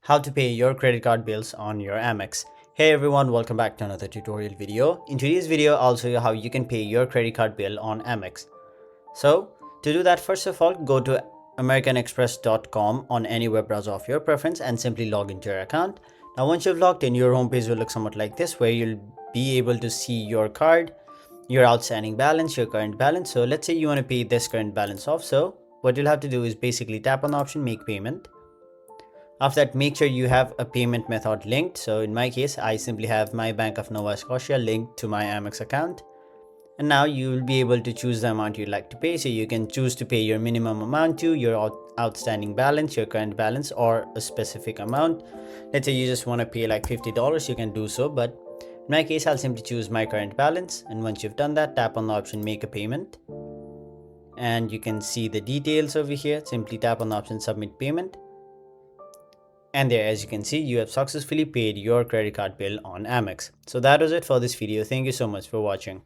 How to pay your credit card bills on your Amex. Hey everyone, welcome back to another tutorial video. In today's video, I'll show you how you can pay your credit card bill on Amex. So to do that, first of all, go to americanexpress.com on any web browser of your preference and simply log into your account. Now once you've logged in, your homepage will look somewhat like this, where you'll be able to see your card, your outstanding balance, your current balance. So let's say you want to pay this current balance off. So what you'll have to do is basically tap on the option make payment. After that, make sure you have a payment method linked. So in my case, I simply have my Bank of Nova Scotia linked to my Amex account. And now you will be able to choose the amount you'd like to pay. So you can choose to pay your minimum amount to your outstanding balance, your current balance, or a specific amount. Let's say you just want to pay like $50, you can do so. But in my case, I'll simply choose my current balance. And once you've done that, tap on the option make a payment. And you can see the details over here. Simply tap on the option submit payment. And there, as you can see, you have successfully paid your credit card bill on Amex. So that was it for this video. Thank you so much for watching.